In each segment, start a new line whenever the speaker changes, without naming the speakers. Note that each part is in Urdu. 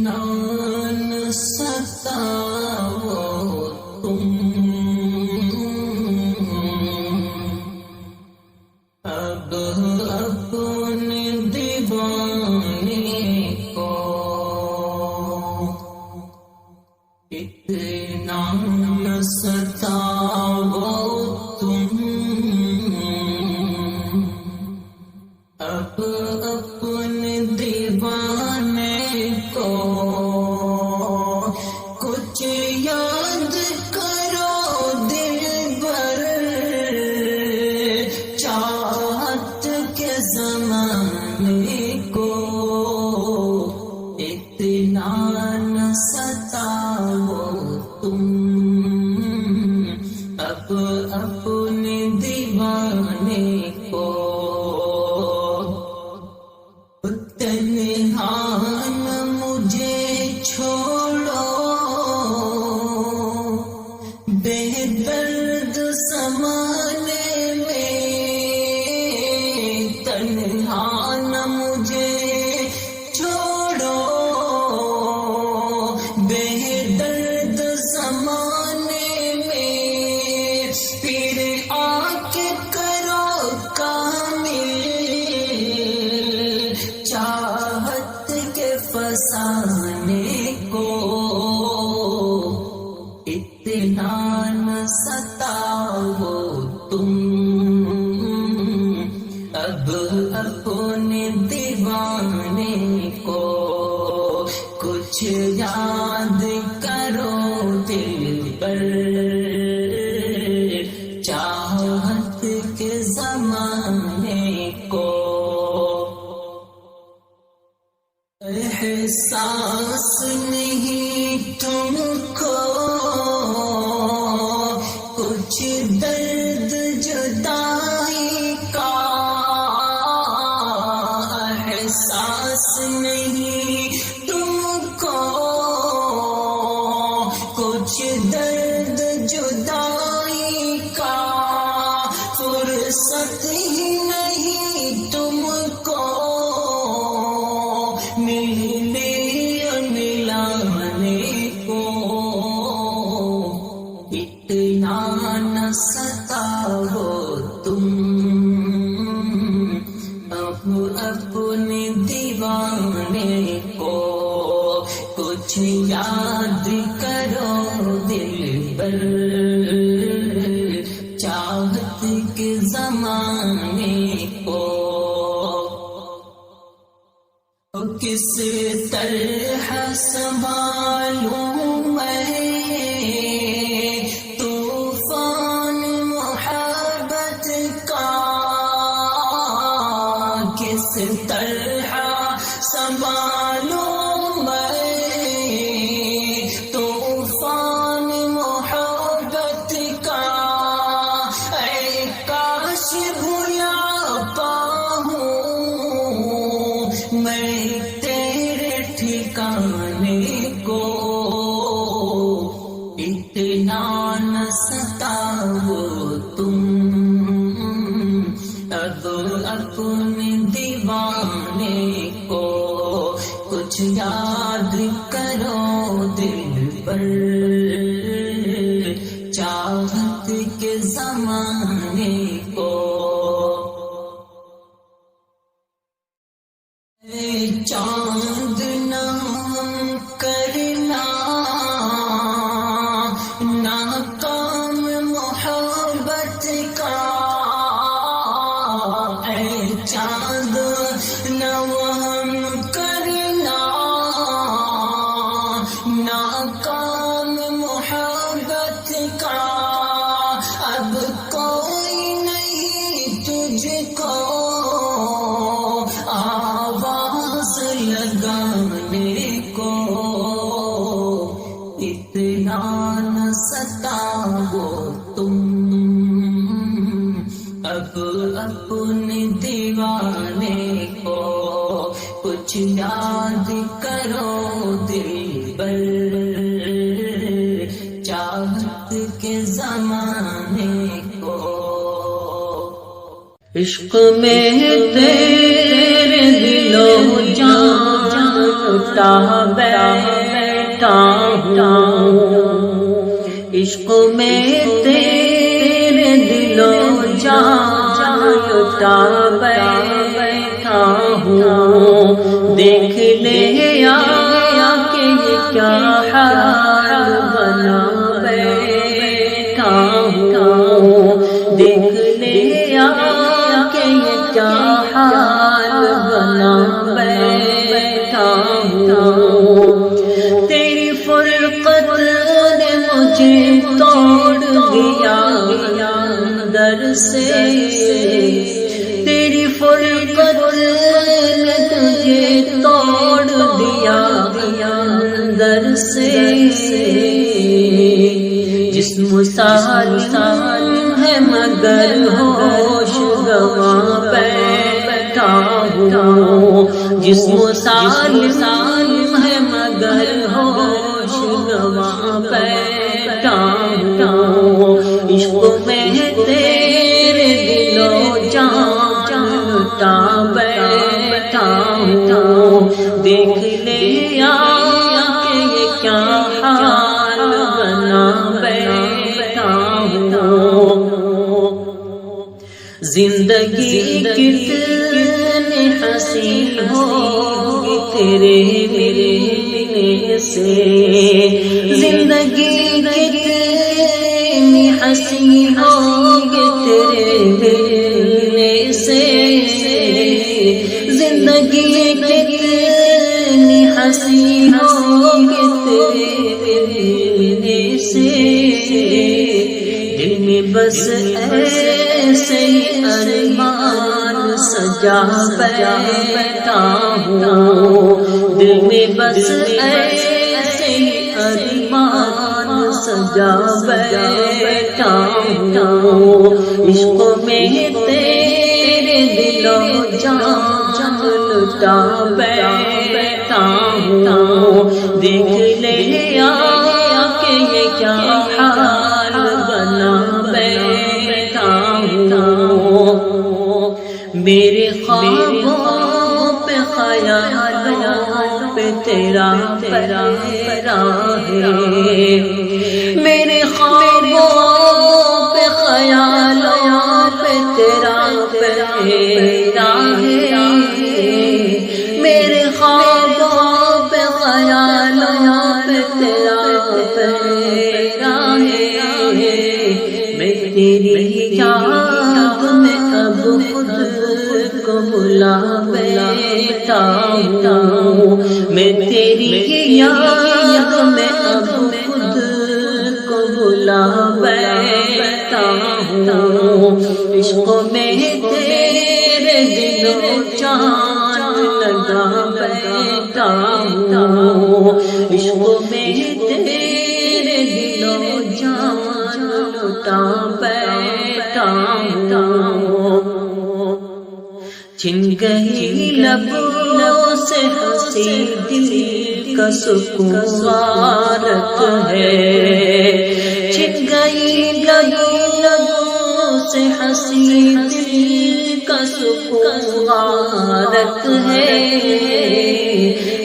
اطمینان ستاؤ تم، اب اپنے دیوانے کو اتنا نہ ستاؤ تم، اب اپنے دیوانے کو کچھ یاد کرو دل بھر، چاہت کے زمانے کو اتنا نہ ستاؤ تم، اب اپنے دیوانے کو تنہا نہ مجھے چھوڑو، بے درد زمانے میں تنہا نہ مجھے چھوڑو، بے درد زمانے میں پھر آ کے کرو کامل چاہت کے فسانے کو اتنا نہ ستاؤ تم، اب اپنے دیوانے کو کچھ یاد کرو دل پر، چاہت کے زمانے کو احساس نہیں تم کو کچھ درد جدائی کا، احساس نہیں تم کو کچھ درد جدائی کا، فرصت ہی نہیں تم کو ملنے ملانے کو اتنا نہ ستاؤ تم، اب اپنے دیوانے کو کچھ یاد کرو دل پر، چاہت کے زمانے کو کس طرح سنبھالوں میں طوفان محبت کا، کس طرح سنبھالوں میں طوفان محبت کا، اے کاش بھلا پاؤں میں تیرے ٹھکانے کو اتنا نہ ستاؤ تم، اب اپنے دیوانے کو کچھ یاد کرو دل پر، چاہت کے زمانے کو چاند نام کرنا ناکام محبت کا، اے چاند نام کرنا ناکام محبت کا، اب کوئی نہیں تجھ کو آواز لگانے کو اتنا نہ ستاؤ تم، اب اپنے دیوانے کو کچھ یاد کرو دل پر، چاہت کے زمانے کو عشق میں تیرے دل و جان لٹا بیٹھا ہوں، عشق میں تیرے دل و جان لٹا بیٹھا ہوں، دیکھ لے آیا کہ یہ کیا حال بنا بیٹھا ہوں، دیکھ لے آیا کہ یہ کیا حال بنا بیٹھا ہوں، تیری فرقت نے مجھے توڑ دیا اندر سے، تیری فرقت نے تجھے توڑ دیا اندر سے، جسم سالم ہے مگر ہوش گواں بیٹھا ہوں، جسم سالم ہے مگر ہوش گواں بیٹھا ہوں، عشق میں تیرے دل و جان لٹا بیٹھا ہوں، دیکھ لے آیا کہ یہ کیا حال بنا بیٹھا ہوں، زندگی کتنی حسین ہوگی تیرے ملنے سے، زندگی کتنی حسین ہوگی تیرے ملنے سے، زندگی کتنی حسین ہوگی تیرے ملنے سے، دل میں بس ایسے ارمان سجا بیٹھا ہوں، دل میں بس ایسے ارمان سجا بیٹھا ہوں، عشق میں تیرے دل و جان لٹا بیٹھا ہوں، دیکھ لے آیا کہ یہ کیا حال بنا بیٹھا ہوں، میرے خوابوں پہ خیالوں پہ تیرا پہرا ہے، میرے خوابوں پہ خیالوں پہ تیرا پہرا ہے، میرے خوابوں پہ خیالوں پہ تیرا پہرا ہے، میں تیری یاد میں اب خود کو بلا بیٹھا ہوں، میں تیری یاد میں اب خود کو بلا بیٹھا ہوں، عشق میں تیرے دل و جان لگا بیٹھا ہوں، عشق میں تیرے دل و جان لٹا بیٹھا ہوں، چھن گئی لبوں سے ہنسی دل کا سکون غارت ہے، چھن گئی لبوں سے ہنسی دل کا سکون غارت ہے،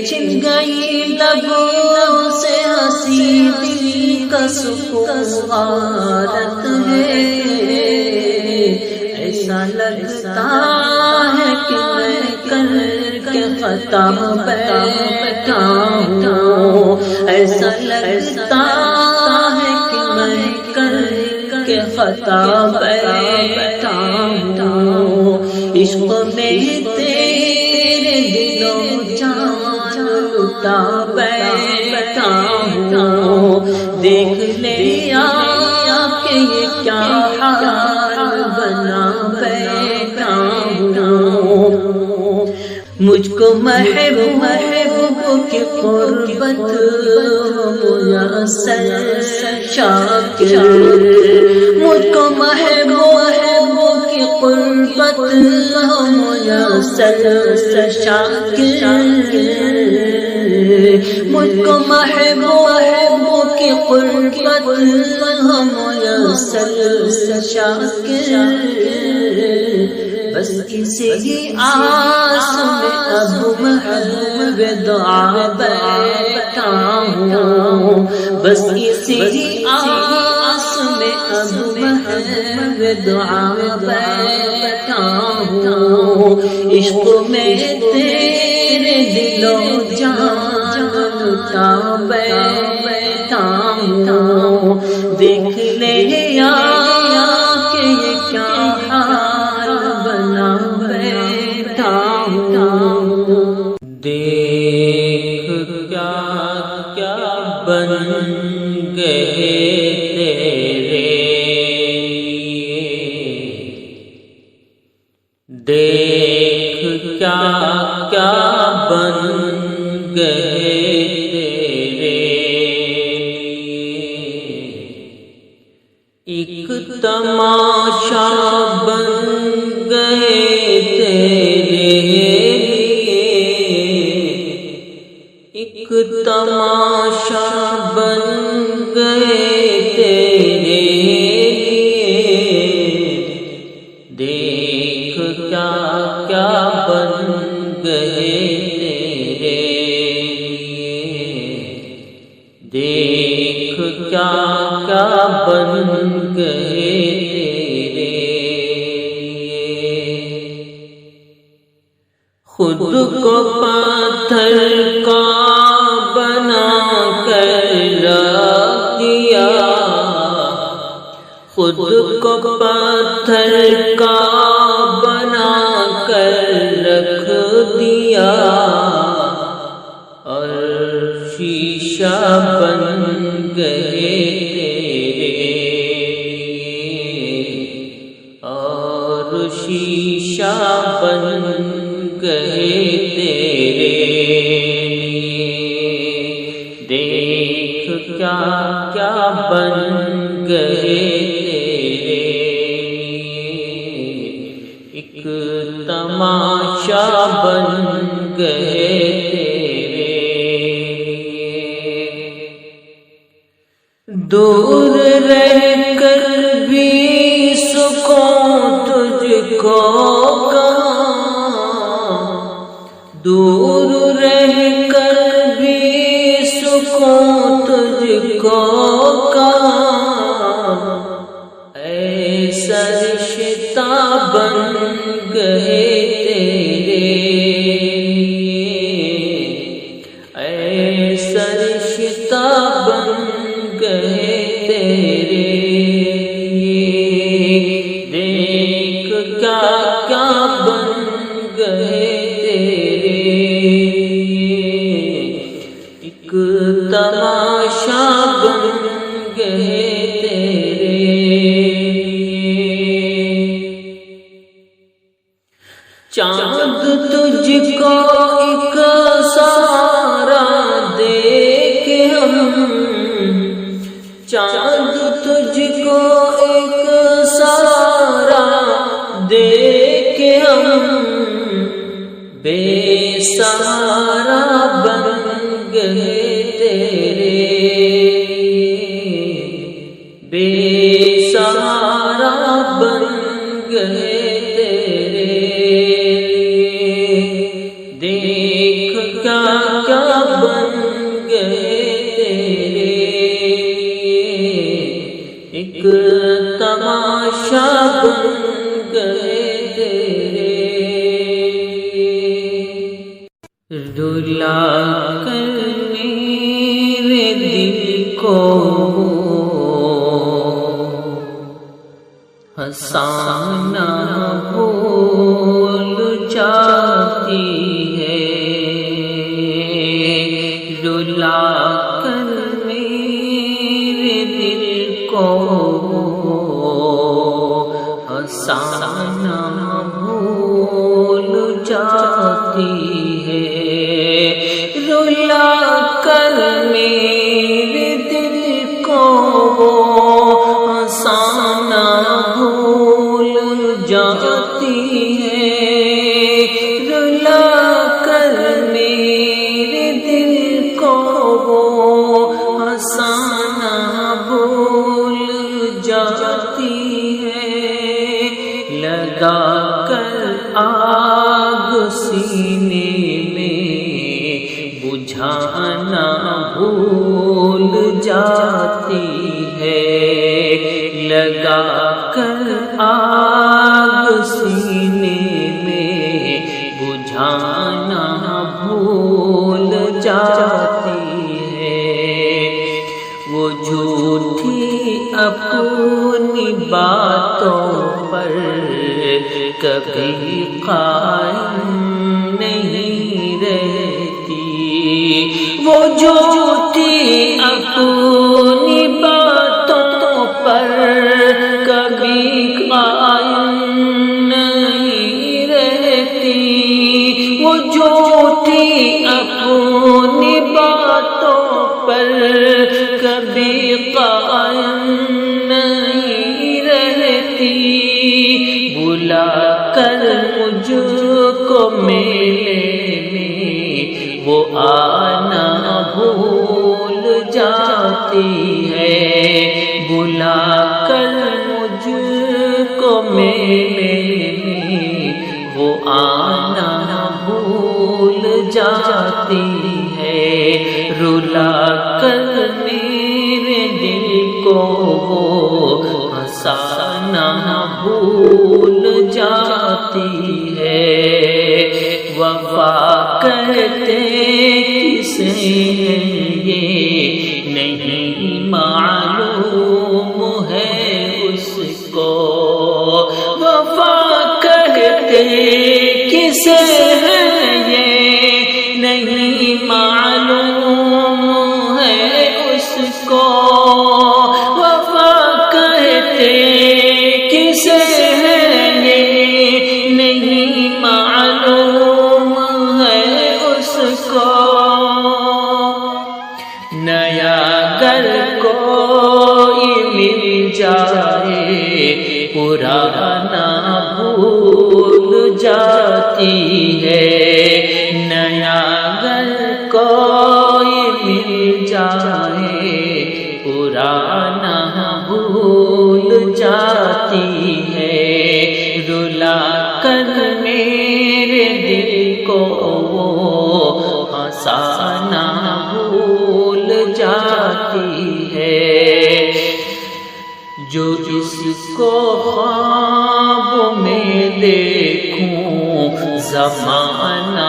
چھن گئی لبوں سے ہنسی دل کا سکون غارت ہے، ایسا لگتا ہے کہ میں کر کے خطا بیٹھا ہوں، ایسا لگتا ہے کہ میں کر کے خطا بیٹھا ہوں، عشق میں تیرے دل و جان لٹا بیٹھا ہوں، دیکھ لے آیا کہ یہ کیا حال بنا بیٹھا ہوں، مجھ کو محبوب کی قربت میسر شاکر، مجھ کو محبوب کی قربت میسر شاکر، مجھ کو محبوب کی قربت میسر شاکر، بس اسی آس میں اب محل دعا بیٹھا ہوں، بس اسی آس میں اب محل دعا بیٹھا ہوں، عشق میں تیرے دل و جان لٹا بیٹھا ہوں، دیکھ لے یا کہ یہ کیا حال بنا بیٹھا ہوں، دیکھ کیا کیا بن گئے تیرے لیے، دیکھ کیا کیا بن گئے تیرے لیے، ایک تماشا بن گئے تیرے لیے، ایک تماشا بن گئے تیرے لیے، دیکھ کیا کیا بن گئے تیرے لیے، دیکھ کیا کیا بن گئے تیرے لیے، خود کو پتھر کا بنا کر رکھ دیا، خود کو پتھر کا بنا کر رکھ دیا، اور شیشہ بن گئے تیرے لیے، اور شیشہ بن گئے تیرے لیے، دیکھ کیا کیا بن گئے تیرے لیے، ایک تماشا بن گئے تیرے لیے، دور رہ کر بھی سکون تجھ کو کہاں، دور رہ کر بھی سکون تجھ کو کہاں، اے سرشتہ بن گئے تیرے لیے، اے سرشتہ بن گئے تیرے لیے، دیکھ کیا کیا بن گئے تیرے لیے، ایک تماشا بن گئے تیرے لیے، چاند تجھ کو ایک سہارا دے کے ہم، چاند تجھ کو ایک سہارا دے کے ہم، بے سہارا بن گئے تیرے لیے، بے سہارا بن گئے تیرے لیے، دیکھ کیا کیا بن گئے تیرے لیے، ایک تماشا بن گئے تیرے لیے، رلا کر میرے دل کو ہنسانا بھول جاتی ہے، رلا کر میرے دل کو ہنسانا بھول جاتی ہے، رلا کر میرے دل کو ہنسانا بھول جاتی ہے، رلا کر میرے دل کو ہنسانا بھول جاتی ہے، لگا کر بھول جاتی ہے، لگا کر آگ سینے میں بجھانا بھول جاتی ہے، وہ جھوٹی اپنی باتوں پر کبھی قائم نہیں رہتی، وہ جھوٹی اپنی باتوں پر کبھی قائم نہیں رہتی، وہ جھوٹی اپنی باتوں پر کبھی قائم نہیں رہتی، بلا کر مجھ کو میلے میں وہ آنا بھول جاتی ہے، بلا کر مجھ کو میلے میں وہ آنا بھول جاتی ہے، رلا کر میرے دل کو وہ ہنسانا بھول جاتی ہے، وفا کہتے کسے ہیں یہ نہیں معلوم ہے اس کو، وفا کہتے کسے ہیں یہ نہیں معلوم ہے اس کو، وفا کہتے کسے ہیں یہ نہیں معلوم ہے اس کو، نیا گر کوئی مل جائے پرانا بھول جاتی ہے، نیا گر کوئی مل جائے پرانا بھول جاتی ہے، رلا کر میرے دل کو وہ ہنسانا بھول جاتی ہے، جو اس کو خواب میں دیکھوں زمانہ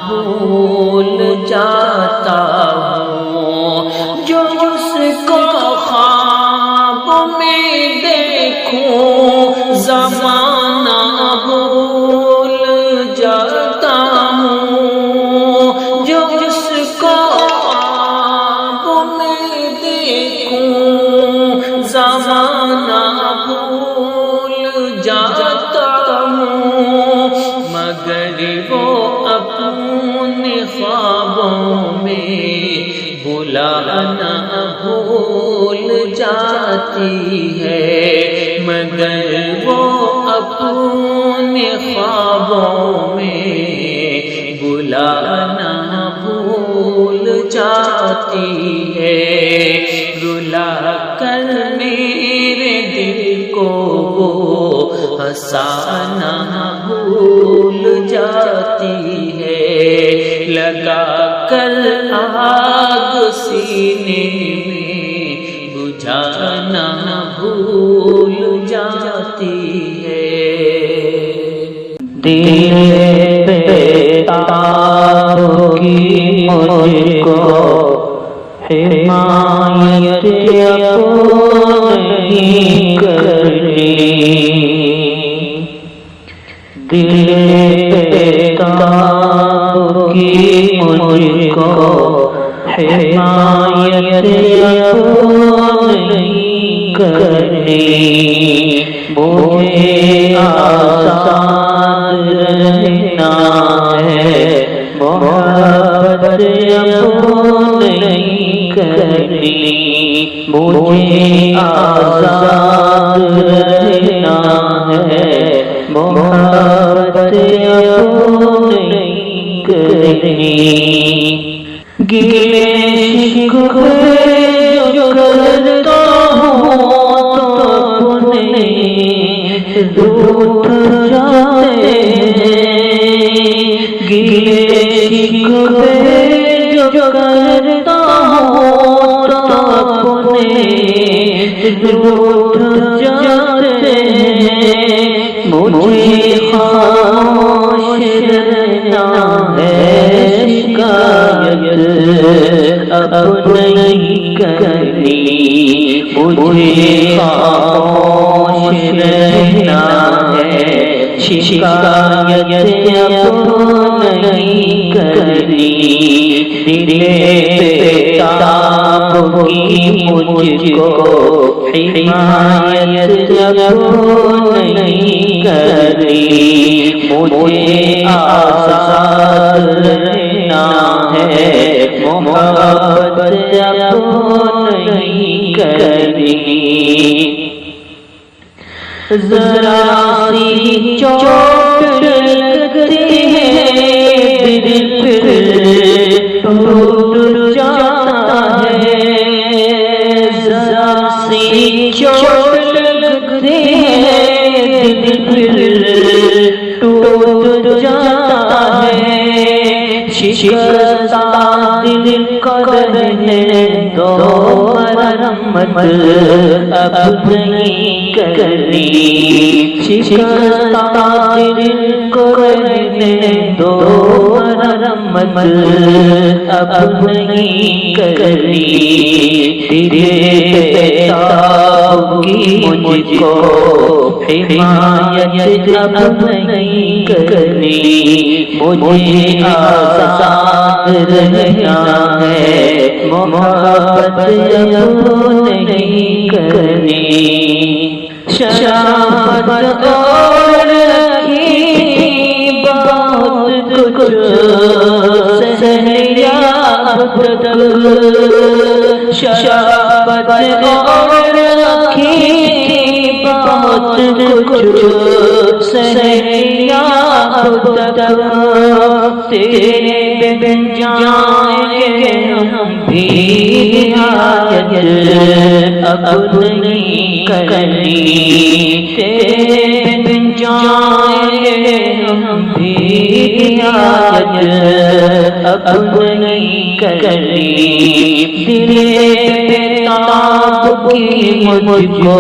بھول جاتا ہوں، جو اس کو خواب میں دیکھوں زمانہ بھول جاتا ہوں، جو اس کو خواب میں دیکھوں زمانہ بھول جاتا ہوں، مگر وہ اپنے خوابوں میں بلانا بھول جاتی ہے، مگر وہ اپنے خوابوں میں بلانا بھول جاتی ہے، رلا کر میرے دل کو وہ ہنسانا بھول جاتی ہے، لگا کر آگ سینے میں بجھانا بھول جاتی ہے،
دل بیتاب کی مجھ کو حمایت نہیں کرنی، دل بیتاب کی مجھ کو حمایت نہیں کرنی، مجھے آزاد رہنا ہے، محبت نہیں کرنی، مجھے آزاد رہنا ہے، محبت نہیں کرنی، گلے شکوے جو کرتا ہوں تو اپنے روٹھ جاتے ہیں، گلے شکوے جو کرتا روٹھ جاتے ہیں مجھے خاموش رہنا ہے شکایت اب نہیں کرنی مجھے خاموش رہنا ہے شکایت اب نہیں کرنی دل پہ تاب کی مجھ کو حمایت اب نہیں کرنی مجھے آزاد رہنا ہے محبت اب نہیں کرنی ذرا سی چوٹ لگتی ہے دل پھر ٹوٹ جاتا ہے ذرا سی چوٹ لگتی ہے دل پھر ٹوٹ جاتا ہے شکستہ دل کرنے دو مرمت اب نہیں کرنی شکستہ دل کرنے دو مرمت اب نہیں کرنی دل پہ تاب کی مجھ کو حمایت اب نہیں کرنی مجھے آزاد رہنا ہے محبت اب نہیں کرنی شرافت اور رکھی بہت کچھ سہریاب تک شرافت اور رکھی بہت کچھ سہریاب تک تیرے بن جائیں گے ہم بھی حاجت اب نہیں کرنی تیرے بن جائیں گے ہم بھی حاجت اب نہیں کرنی دل پہ تاب کی مجھ کو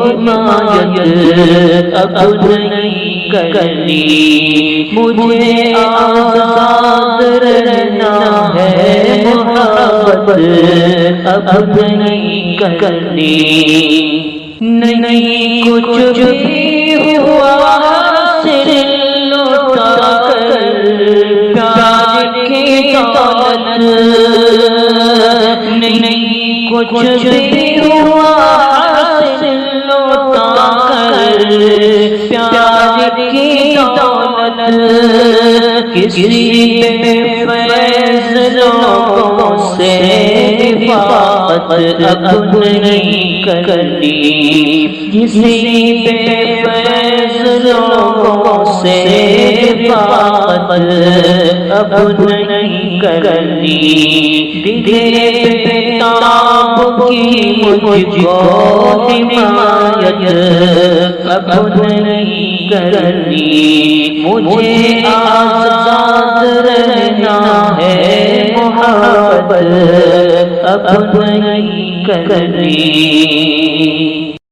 حمایت اب نہیں کرنی مجھے آزاد رہنا ہے محبت اب نہیں کرنی نہیں کچھ بھی ہوا حاصل لوٹا کر پیار کی دولت نہیں کچھ بھی ہوا حاصل لوٹا کر پیار کی دولت کسی بے فیض لوگوں سے حفاظت اب نہیں کرنی کسی بے فیض لوگوں سے حفاظت اب نہیں کرنی دل پہ تاب کی مجھ کو حمایت اب نہیں کرنی مجھے آزاد رہنا ہے محبت اب نہیں کرنی